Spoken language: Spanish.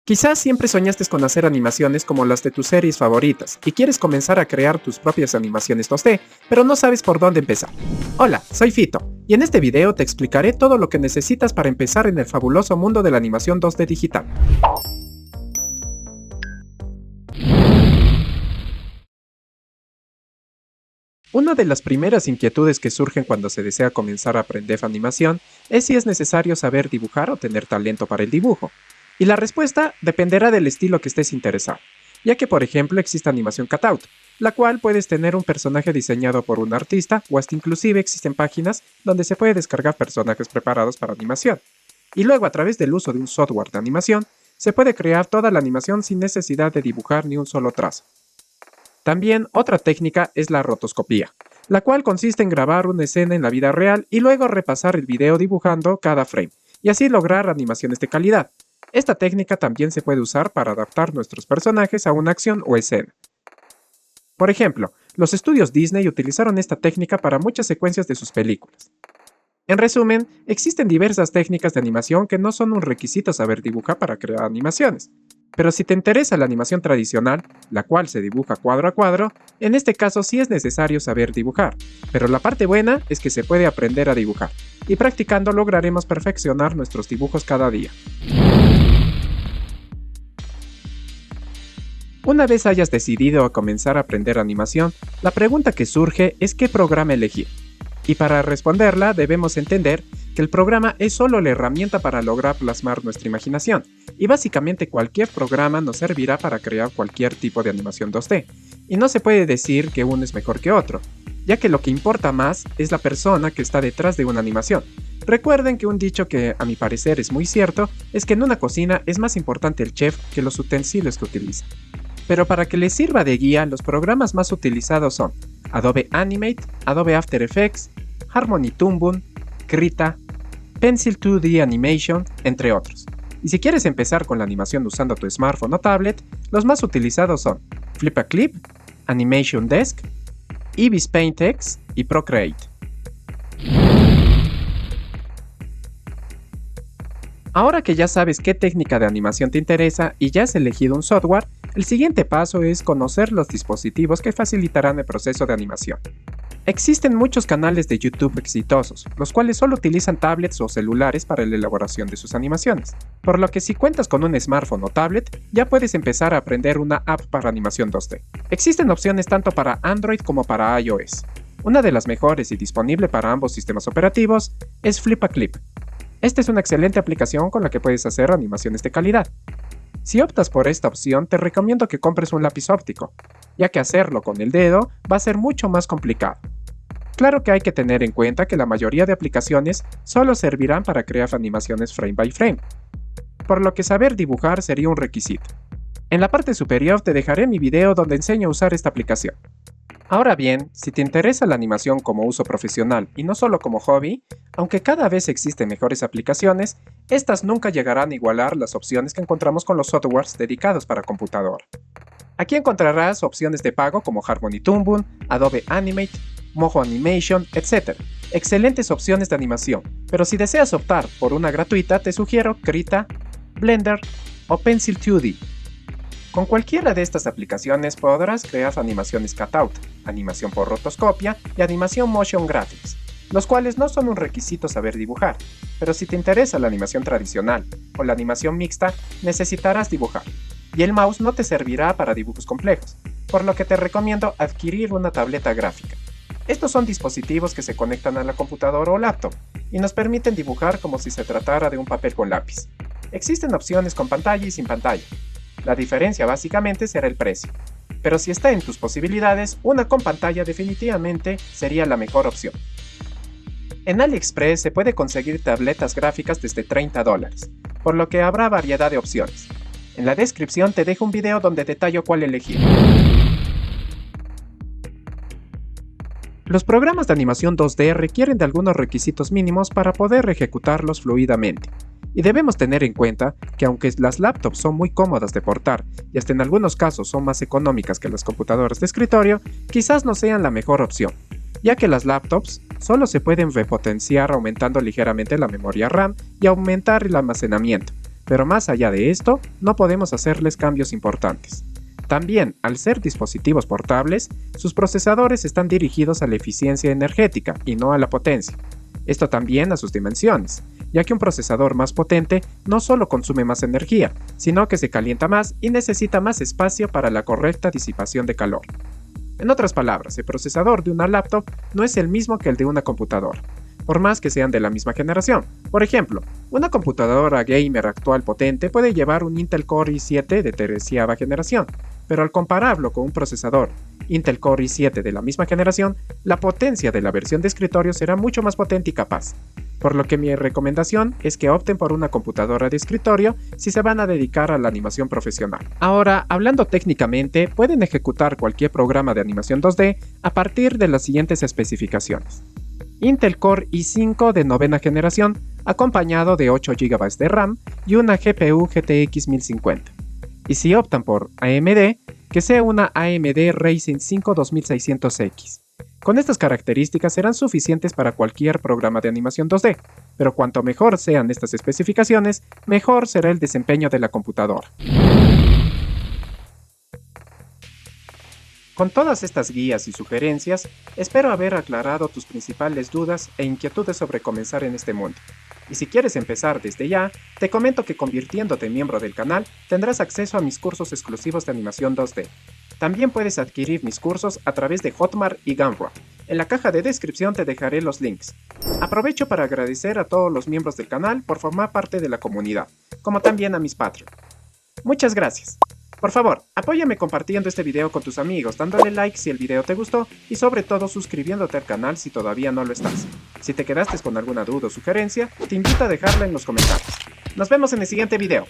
Quizás siempre soñaste con hacer animaciones como las de tus series favoritas y quieres comenzar a crear tus propias animaciones 2D, pero no sabes por dónde empezar. Hola, soy Fito, y en este video te explicaré todo lo que necesitas para empezar en el fabuloso mundo de la animación 2D digital. Una de las primeras inquietudes que surgen cuando se desea comenzar a aprender animación es si es necesario saber dibujar o tener talento para el dibujo. Y la respuesta dependerá del estilo que estés interesado, ya que por ejemplo existe animación cutout, la cual puedes tener un personaje diseñado por un artista o hasta inclusive existen páginas donde se puede descargar personajes preparados para animación. Y luego a través del uso de un software de animación, se puede crear toda la animación sin necesidad de dibujar ni un solo trazo. También otra técnica es la rotoscopía, la cual consiste en grabar una escena en la vida real y luego repasar el video dibujando cada frame, y así lograr animaciones de calidad. Esta técnica también se puede usar para adaptar nuestros personajes a una acción o escena. Por ejemplo, los estudios Disney utilizaron esta técnica para muchas secuencias de sus películas. En resumen, existen diversas técnicas de animación que no son un requisito saber dibujar para crear animaciones. Pero si te interesa la animación tradicional, la cual se dibuja cuadro a cuadro, en este caso sí es necesario saber dibujar, pero la parte buena es que se puede aprender a dibujar, y practicando lograremos perfeccionar nuestros dibujos cada día. Una vez hayas decidido a comenzar a aprender animación, la pregunta que surge es ¿qué programa elegir? Y para responderla debemos entender que el programa es solo la herramienta para lograr plasmar nuestra imaginación, y básicamente cualquier programa nos servirá para crear cualquier tipo de animación 2D, y no se puede decir que uno es mejor que otro, ya que lo que importa más es la persona que está detrás de una animación. Recuerden que un dicho que a mi parecer es muy cierto es que en una cocina es más importante el chef que los utensilios que utiliza. Pero para que les sirva de guía, los programas más utilizados son Adobe Animate, Adobe After Effects, Harmony Toon, Krita, Pencil 2D Animation, entre otros. Y si quieres empezar con la animación usando tu smartphone o tablet, los más utilizados son Flip-a-Clip, Animation Desk, Eevee Paint-X y Procreate. Ahora que ya sabes qué técnica de animación te interesa y ya has elegido un software, el siguiente paso es conocer los dispositivos que facilitarán el proceso de animación. Existen muchos canales de YouTube exitosos, los cuales solo utilizan tablets o celulares para la elaboración de sus animaciones, por lo que si cuentas con un smartphone o tablet, ya puedes empezar a aprender una app para animación 2D. Existen opciones tanto para Android como para iOS. Una de las mejores y disponible para ambos sistemas operativos es Flip-a-Clip. Esta es una excelente aplicación con la que puedes hacer animaciones de calidad. Si optas por esta opción, te recomiendo que compres un lápiz óptico, ya que hacerlo con el dedo va a ser mucho más complicado. Claro que hay que tener en cuenta que la mayoría de aplicaciones solo servirán para crear animaciones frame by frame, por lo que saber dibujar sería un requisito. En la parte superior te dejaré mi video donde enseño a usar esta aplicación. Ahora bien, si te interesa la animación como uso profesional y no solo como hobby, aunque cada vez existen mejores aplicaciones, estas nunca llegarán a igualar las opciones que encontramos con los softwares dedicados para computadora. Aquí encontrarás opciones de pago como Harmony Toon, Adobe Animate, Mojo Animation, etc. Excelentes opciones de animación, pero si deseas optar por una gratuita te sugiero Krita, Blender o Pencil 2D. Con cualquiera de estas aplicaciones podrás crear animaciones cutout, animación por rotoscopia y animación motion graphics, los cuales no son un requisito saber dibujar, pero si te interesa la animación tradicional o la animación mixta, necesitarás dibujar, y el mouse no te servirá para dibujos complejos, por lo que te recomiendo adquirir una tableta gráfica. Estos son dispositivos que se conectan a la computadora o laptop, y nos permiten dibujar como si se tratara de un papel con lápiz. Existen opciones con pantalla y sin pantalla. La diferencia básicamente será el precio, pero si está en tus posibilidades, una con pantalla definitivamente sería la mejor opción. En AliExpress se puede conseguir tabletas gráficas desde $30, por lo que habrá variedad de opciones. En la descripción te dejo un video donde detallo cuál elegir. Los programas de animación 2D requieren de algunos requisitos mínimos para poder ejecutarlos fluidamente. Y debemos tener en cuenta que aunque las laptops son muy cómodas de portar y hasta en algunos casos son más económicas que las computadoras de escritorio, quizás no sean la mejor opción, ya que las laptops solo se pueden repotenciar aumentando ligeramente la memoria RAM y aumentar el almacenamiento, pero más allá de esto, no podemos hacerles cambios importantes. También, al ser dispositivos portables, sus procesadores están dirigidos a la eficiencia energética y no a la potencia. Esto también a sus dimensiones, ya que un procesador más potente no solo consume más energía, sino que se calienta más y necesita más espacio para la correcta disipación de calor. En otras palabras, el procesador de una laptop no es el mismo que el de una computadora, por más que sean de la misma generación. Por ejemplo, una computadora gamer actual potente puede llevar un Intel Core i7 de 13ª generación, pero al compararlo con un procesador Intel Core i7 de la misma generación, la potencia de la versión de escritorio será mucho más potente y capaz. Por lo que mi recomendación es que opten por una computadora de escritorio si se van a dedicar a la animación profesional. Ahora, hablando técnicamente, pueden ejecutar cualquier programa de animación 2D a partir de las siguientes especificaciones. Intel Core i5 de 9ª generación, acompañado de 8 GB de RAM y una GPU GTX 1050. Y si optan por AMD, que sea una AMD Ryzen 5 2600X. Con estas características serán suficientes para cualquier programa de animación 2D, pero cuanto mejor sean estas especificaciones, mejor será el desempeño de la computadora. Con todas estas guías y sugerencias, espero haber aclarado tus principales dudas e inquietudes sobre comenzar en este mundo. Y si quieres empezar desde ya, te comento que convirtiéndote en miembro del canal tendrás acceso a mis cursos exclusivos de animación 2D. También puedes adquirir mis cursos a través de Hotmart y Gumroad. En la caja de descripción te dejaré los links. Aprovecho para agradecer a todos los miembros del canal por formar parte de la comunidad, como también a mis Patreon. Muchas gracias. Por favor, apóyame compartiendo este video con tus amigos, dándole like si el video te gustó y sobre todo suscribiéndote al canal si todavía no lo estás. Si te quedaste con alguna duda o sugerencia, te invito a dejarla en los comentarios. Nos vemos en el siguiente video.